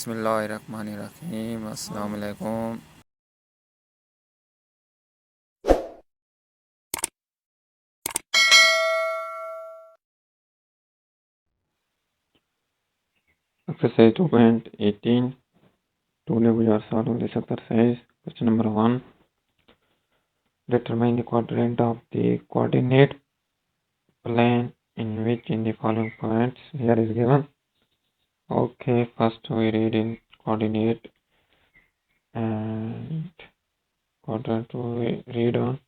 बिस्मिल्लाहिर्रहमानिर्रहीम अस्सलाम वालेकुम। Exercise 2.18. Today we are solving this exercise. Question number 1. Determine the quadrant of the coordinate plane in which in the following points here is given. Okay, first we read in coordinate and quadrant we read on.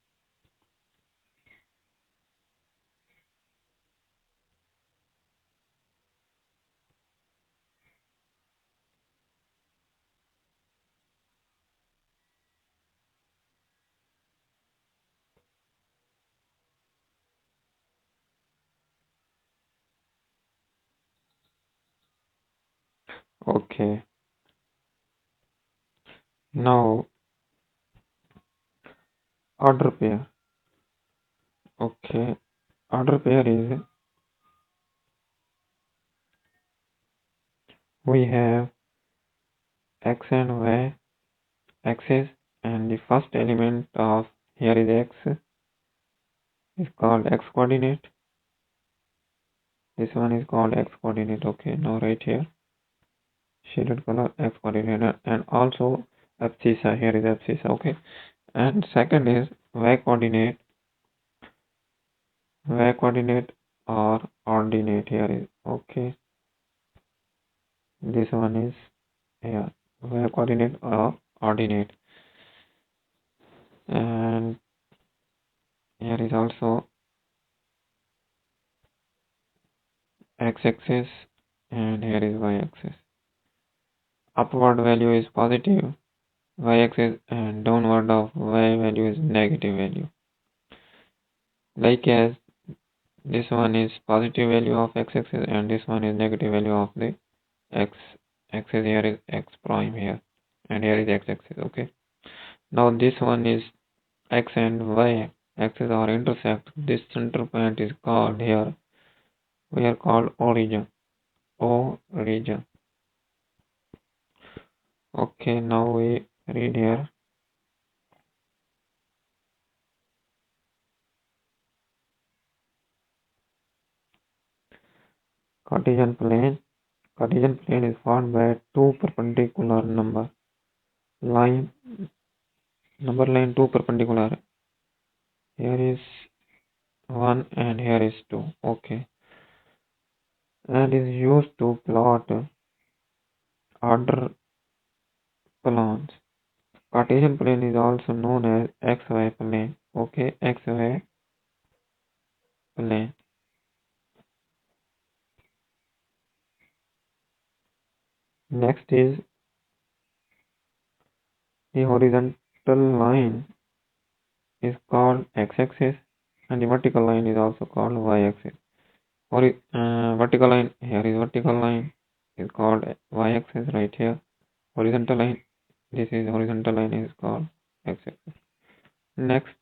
Okay, now order pair. Okay, order pair is we have x and y axis, and the first element of here is x is called x coordinate. This one is called x coordinate. Okay, now right here shaded color x coordinate, and also abscissa, here is abscissa. Okay, and second is y coordinate. Y coordinate or ordinate here is okay. This one is here y coordinate or ordinate, and here is also x axis, and here is y axis. Upward value is positive y axis, and downward of y value is negative value. Like as this one is positive value of x axis and this one is negative value of the x axis. Here is x prime here, and here is x axis. Okay, now this one is x and y axis are intersect. This center point is called here, we are called origin. Origin. Okay, now we read here. Cartesian plane. Cartesian plane is formed by two perpendicular number line two perpendicular. Here is 1 and here is 2. Okay, and is used to plot order planes. Cartesian plane is also known as xy plane. Okay, xy plane. Next is the horizontal line is called x-axis, and the vertical line is also called y-axis. Vertical line, here is vertical line is called y-axis right here. Horizontal line, this is horizontal line is called x-axis. Next,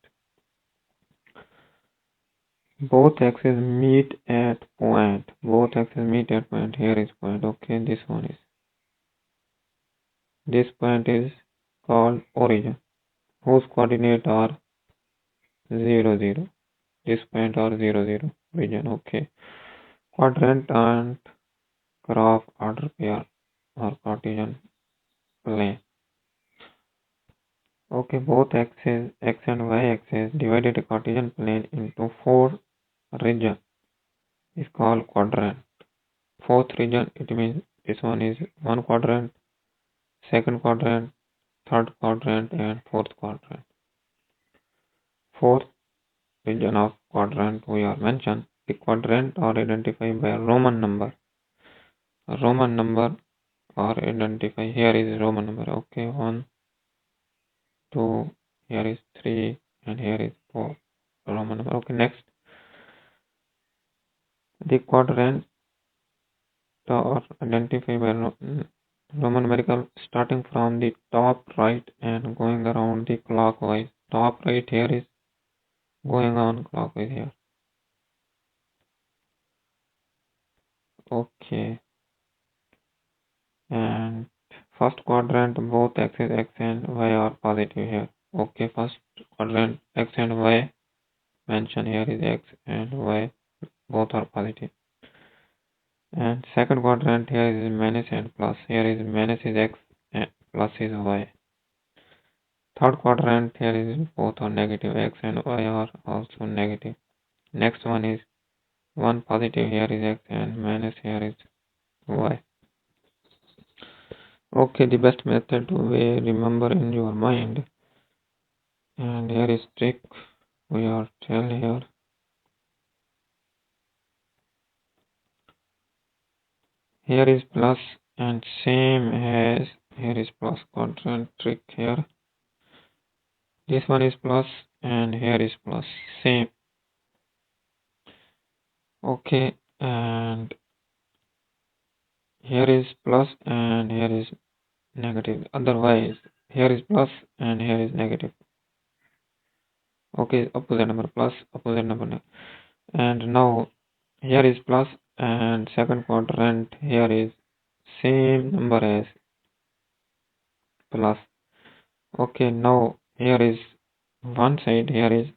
both axes meet at point. Both axes meet at point. Here is point. Okay, this one is. This point is called origin, whose coordinate are 0, 0. This point are 0, 0. Origin. Okay. Quadrant and graph order pair or Cartesian plane. Okay, both axes, x and y axis, divided a Cartesian plane into 4 regions is called quadrant. Fourth region, it means this one is one quadrant, second quadrant, third quadrant, and fourth quadrant. Fourth region of quadrant we are mentioned. The quadrant are identified by a Roman number. Roman number are identified. Here is Roman number. Okay, 1, 2, here is 3, and here is 4. Roman number. Okay, next. The quadrant are identified by Roman numerical starting from the top right and going around the clockwise. Top right here is going on clockwise here. Okay. And First quadrant, both axes x and y are positive here. Okay, first quadrant x and y mentioned here is x and y, both are positive. And second quadrant here is minus and plus. Here is minus is x and plus is y. Third quadrant here is both are negative. X and y are also negative. Next one is one positive, here is x and minus here is y. Okay, the best method to remember in your mind. And here is trick we are tell here. Here is plus and same as here is plus quadrant trick here. This one is plus and here is plus, same. Okay, and here is plus and here is negative. Otherwise, here is plus and here is negative. Okay, opposite number plus, opposite number negative. And now here is plus and second quadrant here is same number as plus. Okay, now here is one side, here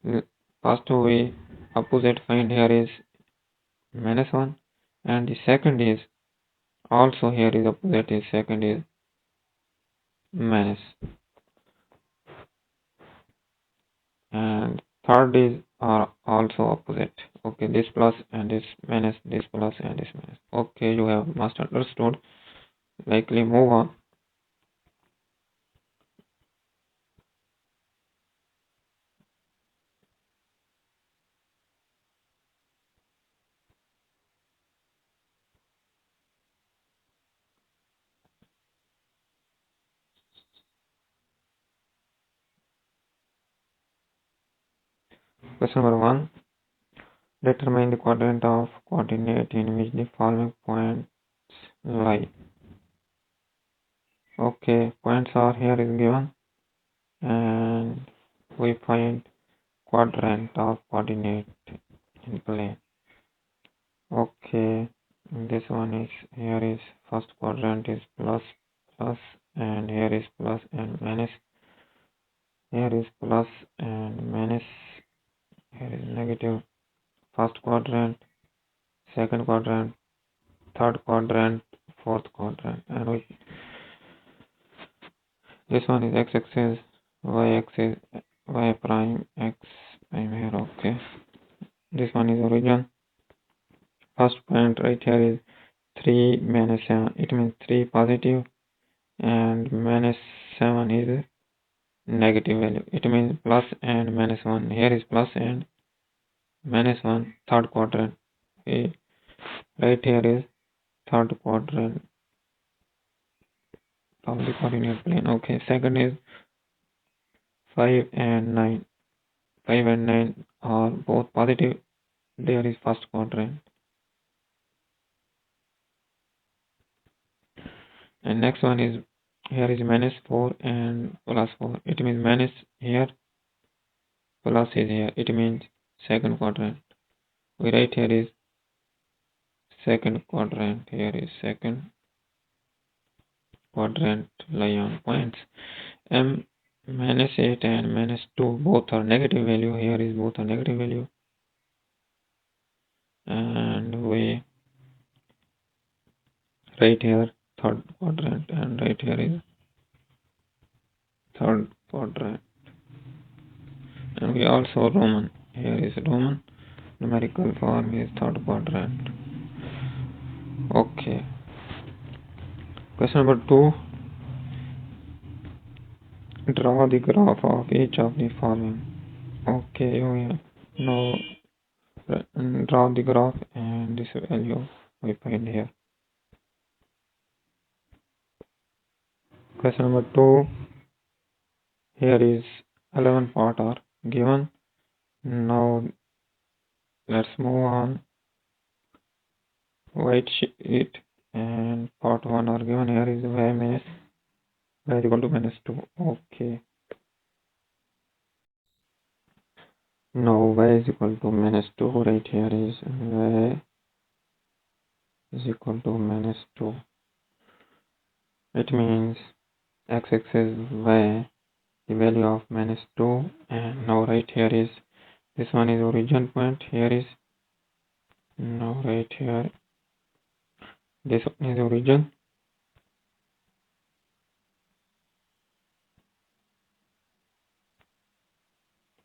is first we opposite find, here is minus 1 and the second is also here is opposite is second is minus, and third is are also opposite. Okay, this plus and this minus, this plus and this minus. Okay, you have must understood. Likely move on. Question number 1. Determine the quadrant of coordinate in which the following points lie. Okay, points are here is given and we find quadrant of coordinate in plane. Okay, this one is here is first quadrant is plus plus and here is plus and minus, here is plus and minus, here is negative. First quadrant, second quadrant, third quadrant, fourth quadrant, and this one is x-axis, y-axis, y prime, x prime here. Okay, this one is origin. First point right here is 3 minus 7, it means 3 positive and minus 7 is negative value, it means plus and minus 1. Here is plus and minus 1, third quadrant. Okay. Right here is third quadrant of the coordinate plane. Okay, second is 5 and 9. 5 and 9 are both positive. There is first quadrant. And next one is here is minus 4 and plus 4. It means minus here, plus is here. It means second quadrant. We write here is second quadrant. Here is second quadrant lie on points. M minus 8 and minus 2 both are negative value. Here is both are negative value. And we write here third quadrant and right here is third quadrant. And we also Roman. Here is Roman. Numerical form is third quadrant. Okay. Question number 2. Draw the graph of each of the following. Okay, you now draw the graph and this value we find here. Question number 2. Here is 11 part are given. Now let's move on. White sheet and part 1 are given. Here is y is equal to minus 2. Okay. Now y is equal to minus 2. Right here is y is equal to minus 2. It means x-axis y, the value of -2, and now right here is, this one is origin point, here is, now right here, this one is origin,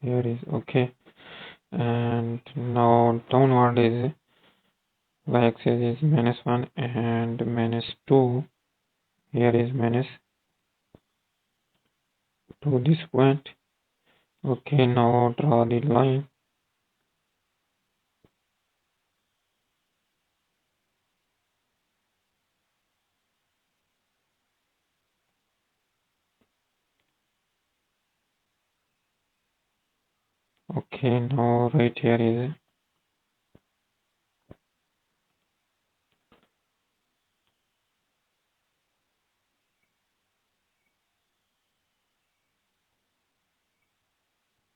here is okay, and now downward is y-axis is -1 and -2, here is minus to this point. Okay, now draw the line. Okay, now right here is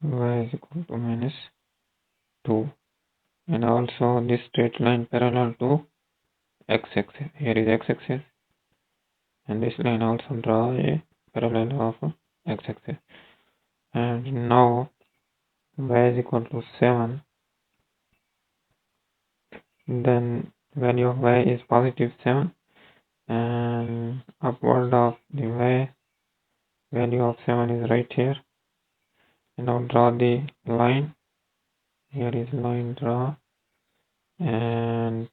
y is equal to -2, and also this straight line parallel to x-axis. Here is x-axis, and this line also draw a parallel of x-axis. And now y is equal to 7, then value of y is positive 7, and upward of the y value of 7 is right here. And now draw the line. Here is line draw, and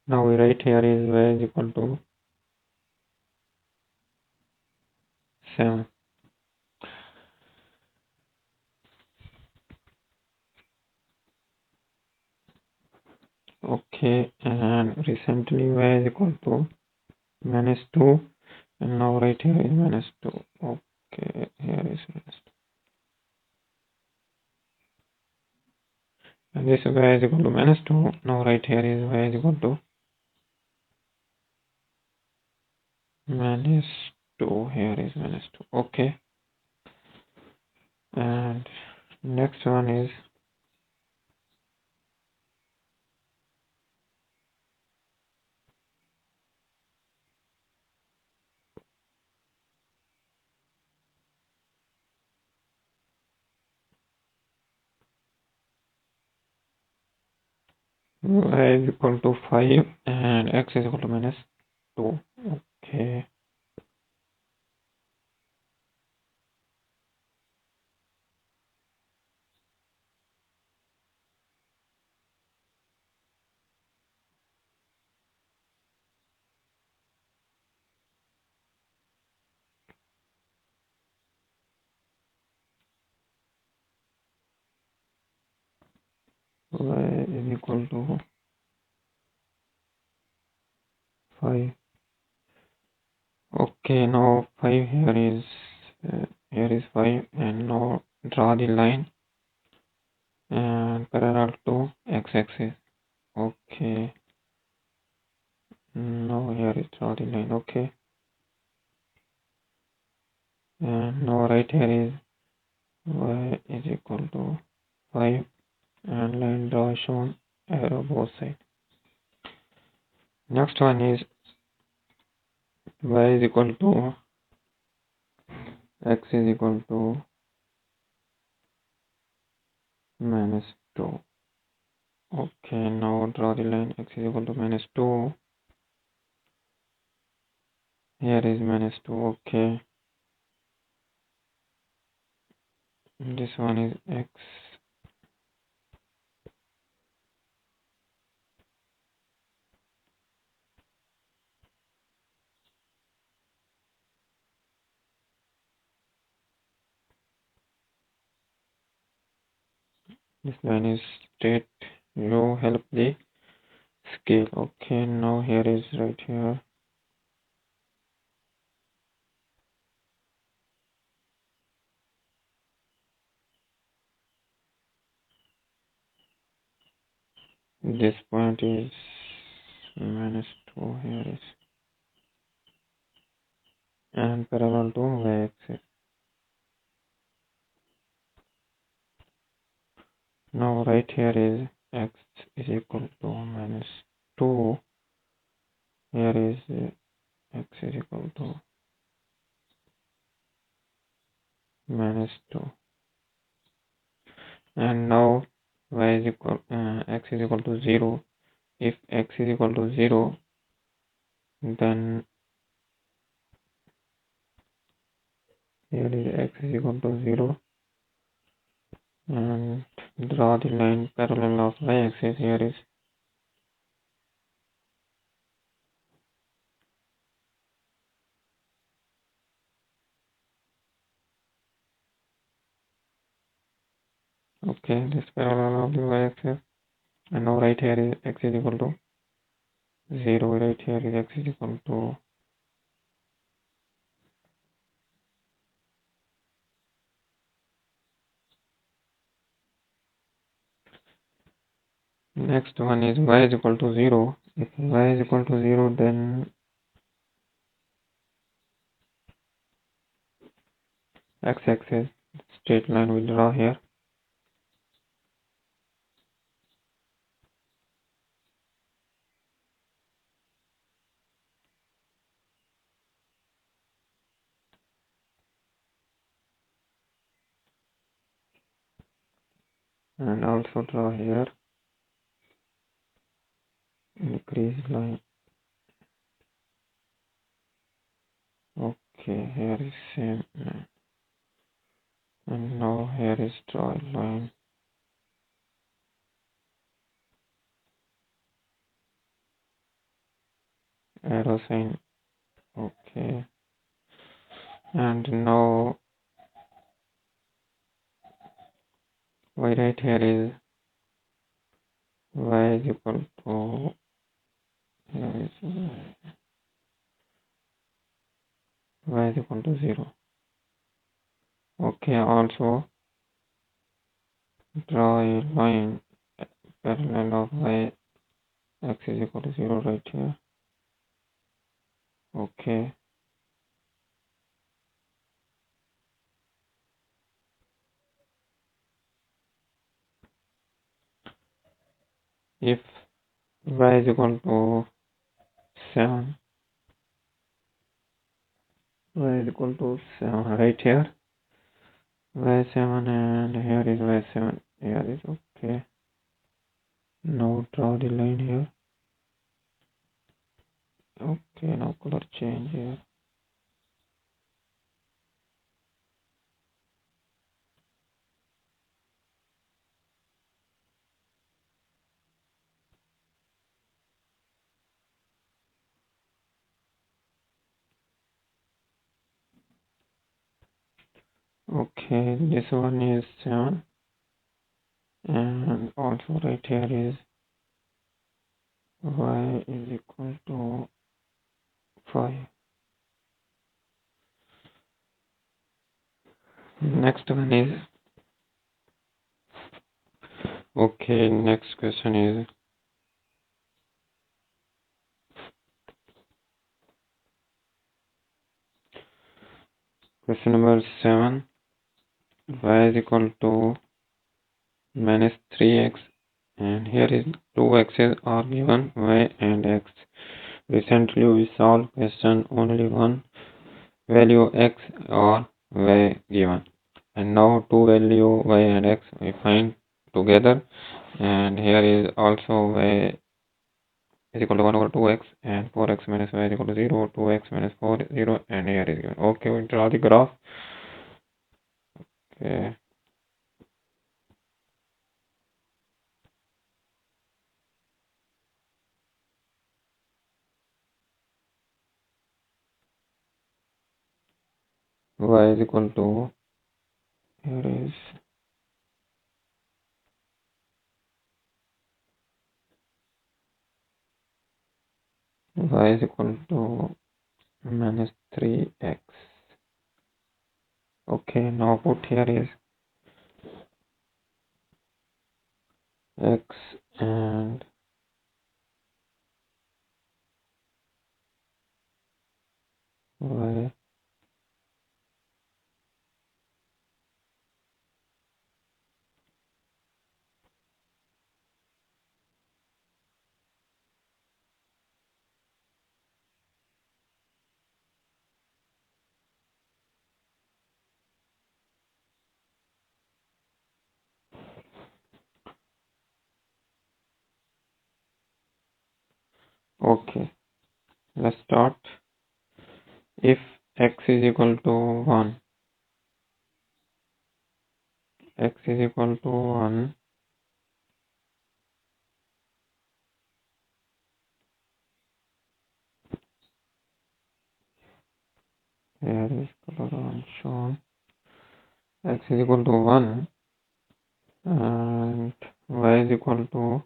now we write here is y is equal to 7. Okay, and recently y is equal to -2, and now right here is -2. Okay, here is -2. And this y is equal to -2. Now right here is y is equal to -2. Here is -2. Okay, and next one is y is equal to 5 and x is equal to -2. Okay. Y is equal to 5. Okay, now 5 here is 5, and now draw the line and parallel to x-axis. Okay, now here is draw the line. Okay, and now right here is y is equal to 5, and line draw shown, arrow both sides. Next one is y is equal to x is equal to -2. Okay, now draw the line, x is equal to -2. Here is -2. Okay, this one is x. This line is straight. You help the scale. Okay, now here is right here. This point is -2. Here is, and parallel to y-axis. Now right here is x is equal to -2, here is x is equal to minus 2, and now y is equal x is equal to 0. If x is equal to 0, then here is x is equal to 0, and draw the line parallel of y-axis. Here is okay, this parallel of the y-axis, and now right here is x is equal to 0, right here is x is equal to next one is y is equal to 0. If y is equal to 0, then x-axis straight line will draw here, and also draw here increase line. Okay, here is same, and now here is draw a line, arrow sign. Okay, and now y right here is y is equal to here is y is equal to 0. Okay, also draw a line parallel of y x is equal to 0 right here. Okay, if y is equal to 7, y is equal to 7 right here, y7, and here is y7, here is okay. Now draw the line here. Okay, now color change here. Okay, this one is 7, and also right here is y is equal to 5. Next one is okay. Next question is question number 7. Y is equal to minus 3x, and here is two x's are given, y and x. Recently we solved question only one value x or y given, and now two value y and x we find together, and here is also y is equal to 1 over 2x, and 4x minus y is equal to 0, 2x minus 4 is 0, and here is given. Okay, we draw the graph. Okay. Y is equal to, here is y is equal to minus 3x. Okay, now put here is x and y. Okay, let's start. If x is equal to 1, x is equal to 1, here is color shown, x is equal to 1 and y is equal to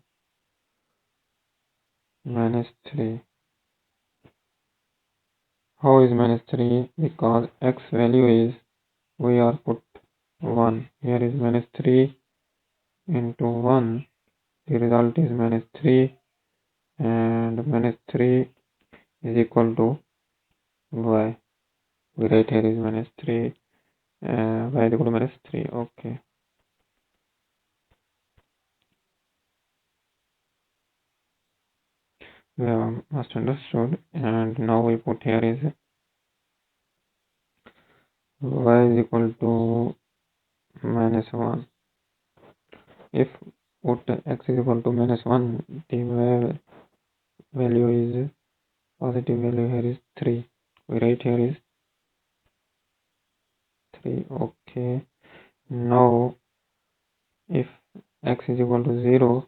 minus 3. How is minus 3? Because x value is, we are put 1. Here is minus 3 into 1. The result is minus 3 and minus 3 is equal to y. We write here is minus 3, y is equal to minus 3. Okay. We have must understood, and now we put here is y is equal to minus 1. If put x is equal to minus 1, the value is positive value here is 3. We write here is 3. Okay. Now if x is equal to 0,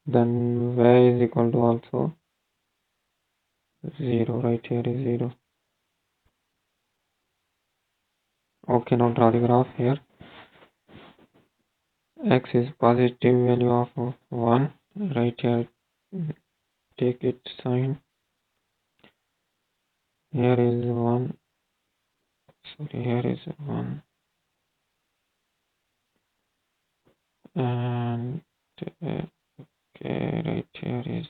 then y is equal to also 0. Right here is 0. Okay, now draw the graph here. X is positive value of 1. Right here, take its sign. Here is 1. Sorry, here is 1. And okay, right here is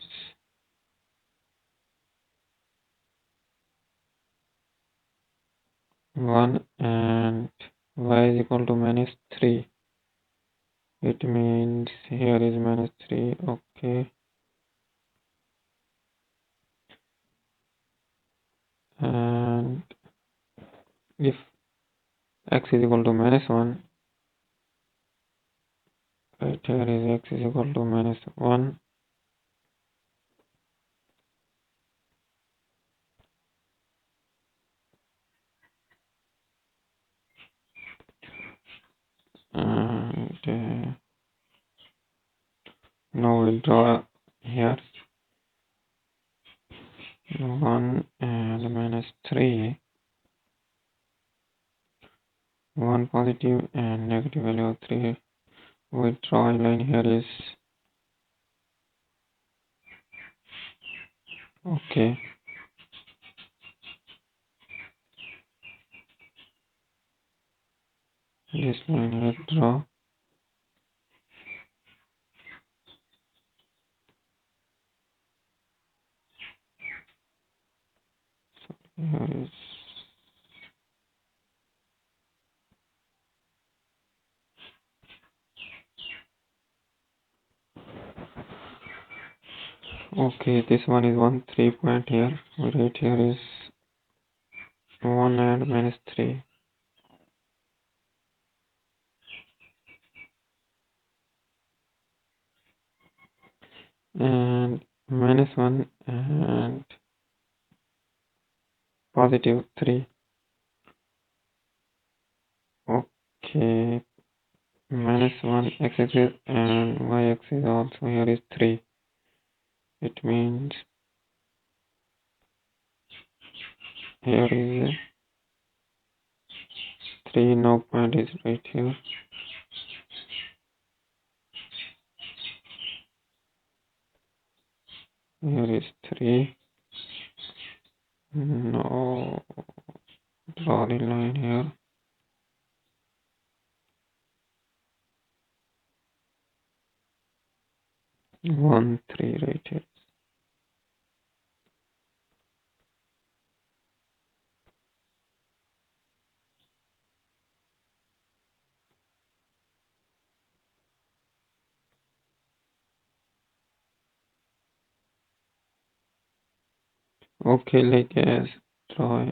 1 and y is equal to minus 3. It means here is minus 3. Okay. And if x is equal to minus 1, right here is x is equal to minus 1. And now we'll draw here 1 and minus 3. 1 positive and negative value of 3. We draw a line here is okay. This line let's draw. So here is okay. This one is 1 3 point here. We write here is 1 and minus 3. And minus 1 and positive 3. Okay. Minus 1 x-axis and y-axis also here is 3. It means here is 3. Now point is right here. Here is 3. Now draw the line here. 1 3 right here. Okay, like as draw,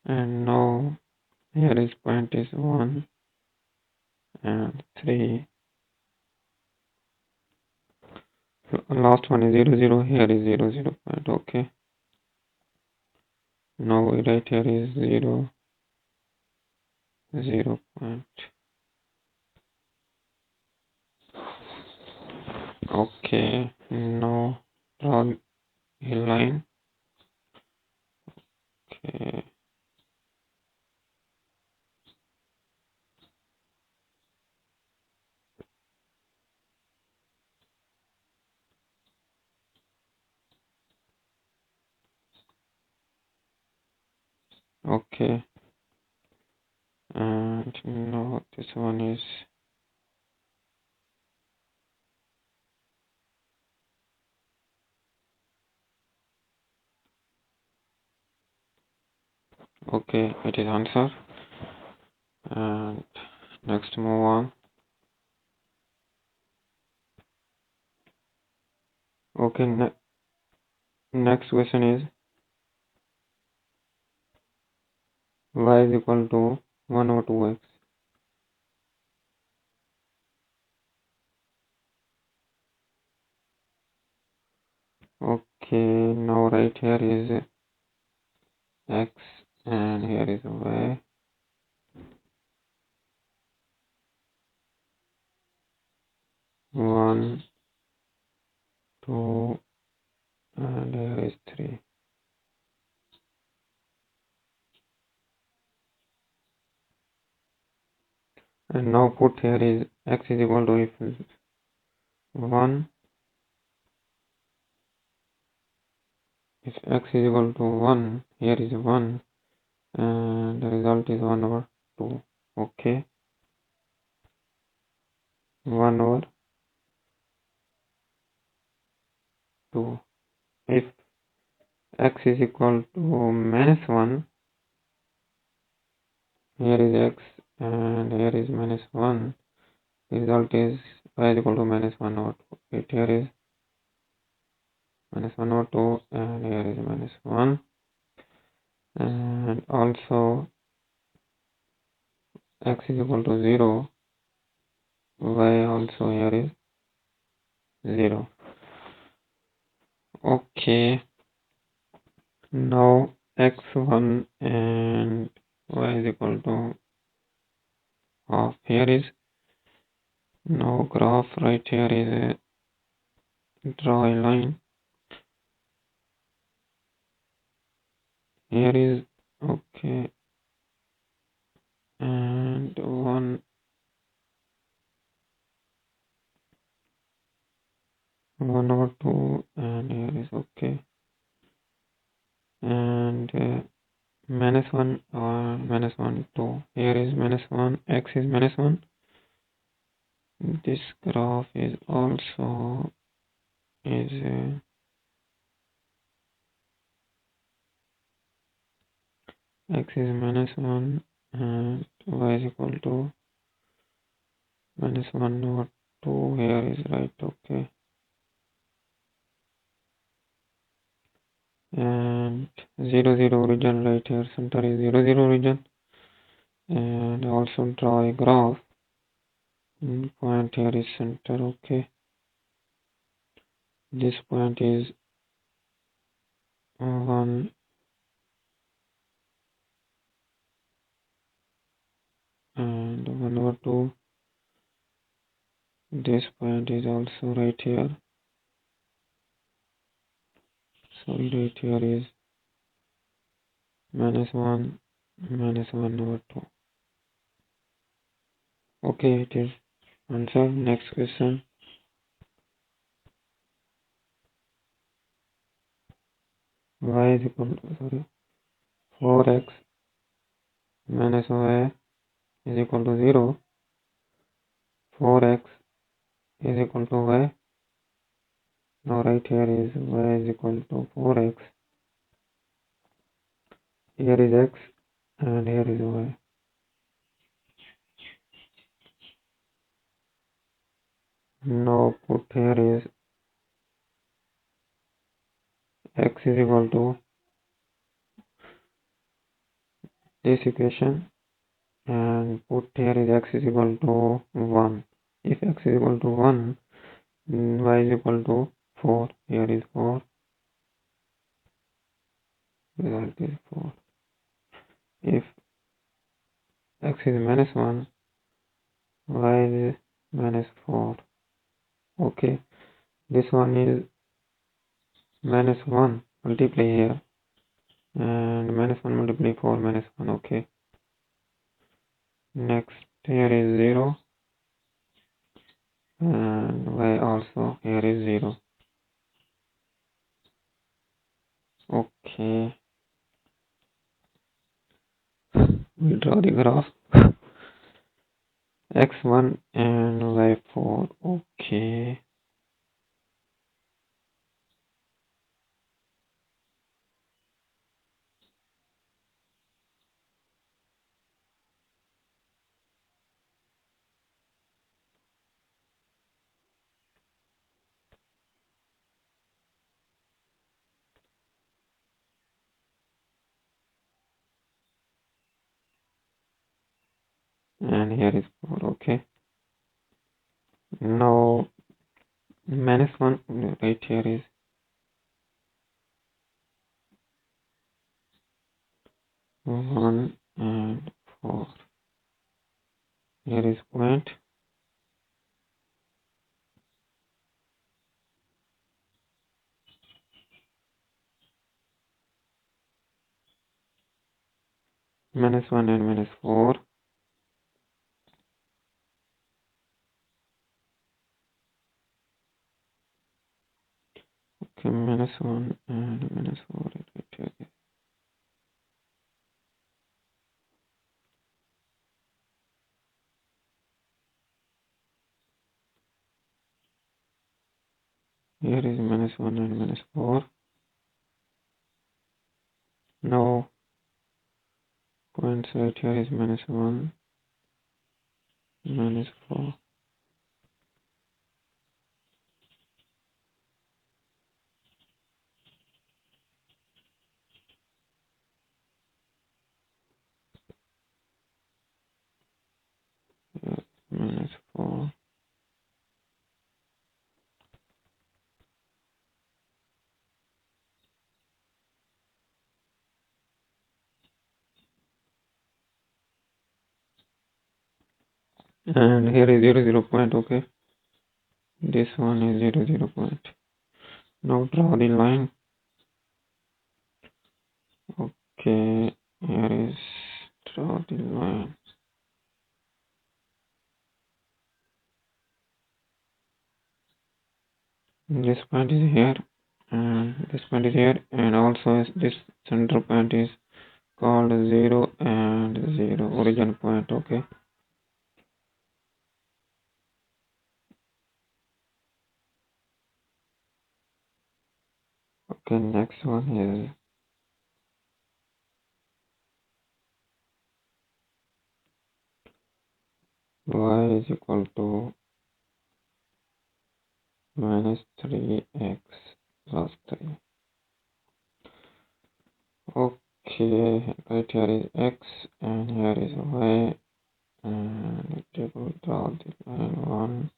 and now here is point is 1 and 3. Last one is 0, 0. Here is 0, 0 point. Okay. Now we write here is 0, 0 point. Okay. Now draw a line. Okay. Okay. And now this one is okay. It is answer. And next move on. Okay. Next question is y is equal to 1 over 2x. Okay. Now right here is x and here is y. 1, 2, and here is 3. And now put here is x is equal to if 1, if x is equal to 1, here is 1, and the result is 1 over 2. Okay. 1 over 2. If x is equal to minus 1, here is x and here is minus 1. Result is y is equal to minus 1 over 2. It here is minus 1 over 2 and here is minus 1. And also x is equal to 0. Y also here is 0. Okay. Now x1 and y is equal to half. Here is now graph right here is draw a line. Here is okay, and 1 over 2, and here is okay, and minus 1 or minus 1 2. Here is minus 1, x is minus 1. This graph is also is x is minus 1 and y is equal to minus 1 over 2. Here is right. Okay, and 0 0 origin right here, center is 0 0 origin, and also draw a graph. Point here is center. Okay, this point is 1 and 1 over 2. This point is also right here. So right here is minus 1 over 2. Okay, it is answer. Next question. Y is equal to 4x minus y is equal to 0. 4x is equal to y. Now right here is y is equal to 4x. Here is x and here is y. Now put here is x is equal to this equation, and put here is x is equal to 1. If x is equal to 1, y is equal to 4. Here is 4. Result is 4. If x is minus 1, y is minus 4. Okay, this one is minus 1. Multiply here. And minus 1 multiply 4 minus 1. Okay. Next, here is 0. And y also here is 0. Okay. We draw the graph. x1 and y4. Okay. And here is 4. Okay. Now minus 1 right here is 1 and 4. Here is point. Minus 1 and minus 4. Okay, minus 1 and minus 4 right here. Here is minus 1 and minus 4. Now points right here is minus 1, minus 4. Here, minus 4. And here is 0, 0 point. Okay. This one is 0, 0 point. Now draw the line. Okay. Here is draw the line. This point is here. And this point is here. And also this center point is called 0 and 0 origin point. Okay. Okay, next one is y is equal to minus 3x plus 3. Okay, right here is x and here is y, and it will draw the line 1,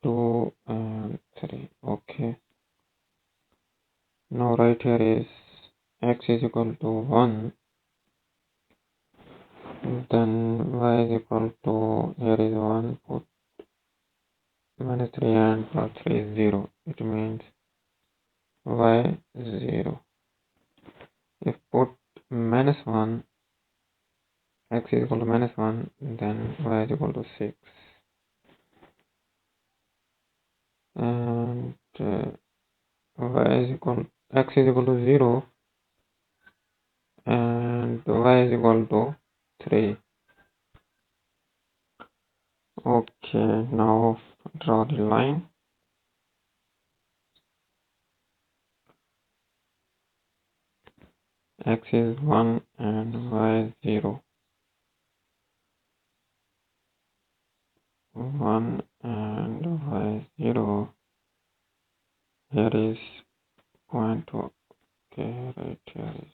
2 and 3. Okay, now right here is x is equal to 1, then y is equal to, here is 1, put minus 3 and plus 3 is 0. It means y 0. If put minus 1, x is equal to minus 1, then y is equal to 6. And y is equal, x is equal to 0, and y is equal to 3. Okay, now draw the line. X is 1 and y is 0. 1 and y is 0. Here is point. Okay, right here is.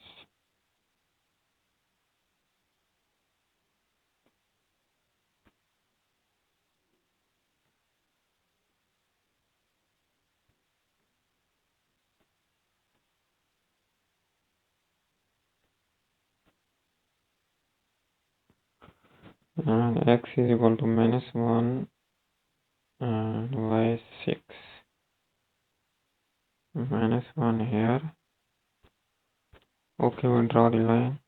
and x is equal to -1 and y 6. -1 here. Okay, we'll draw the line.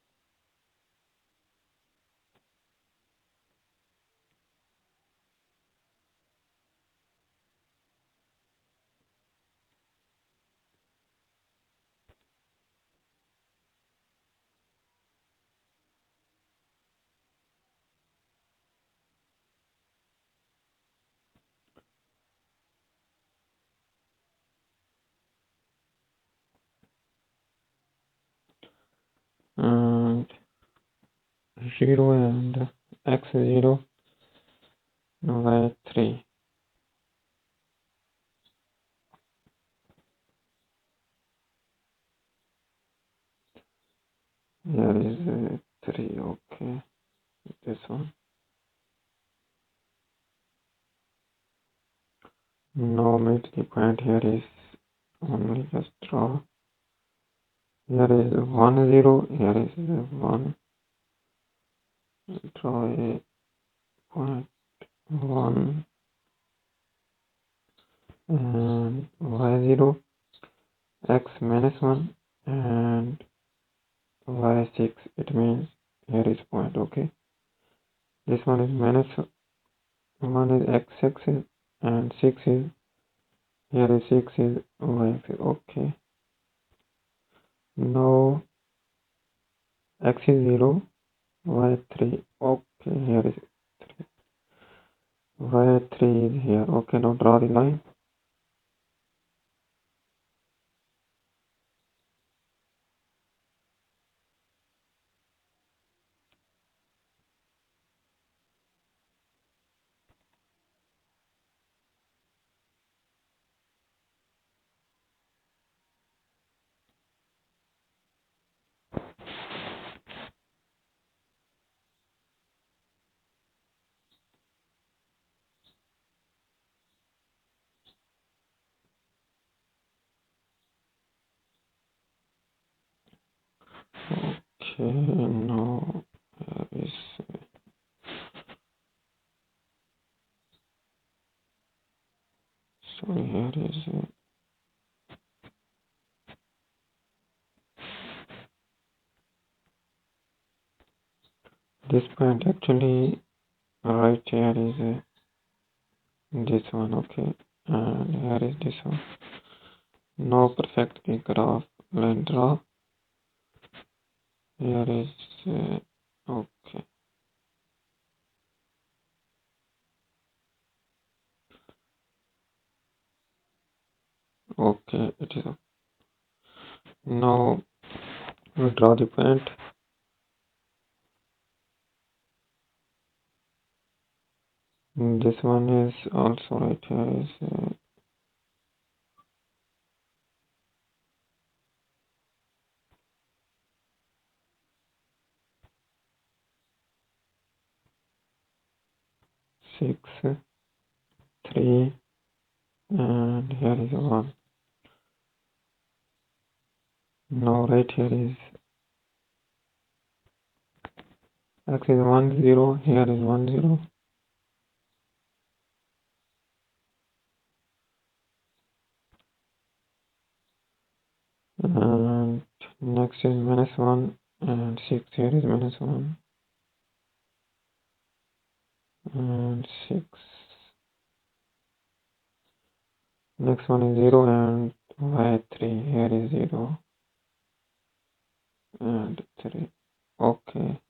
And 0 and x 0, y 3. Here is 3, okay, this one. Now meet the point here is only just draw. Here is 1 0, here is 1. Draw a point 1 and y 0, x -1 and y 6. It means here is point, okay. This one is -1 is x 6 and 6 is, here is 6 is y 6, okay. Now x is 0, y 3, okay, here is 3. Y 3 is here, okay. Now draw the line. Okay, now here is so here is this point actually right here is this one, okay, and here is this one. Now perfectly graph line draw. Here is okay. Okay, it is okay. Now we draw the point. This one is also right here is 6, 3, and here is 1. Now right here is x is 1 0, here is 1 0. And next is -1 and 6, here is -1 and 6. Next one is 0 and y3, here is 0 and 3. Okay,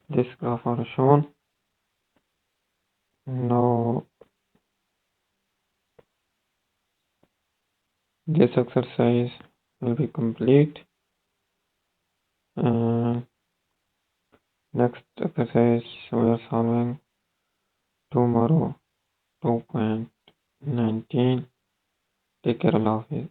this graph are shown. Now this exercise will be complete, and next exercise we are solving tomorrow 2.19. Take care, Allah Hafiz.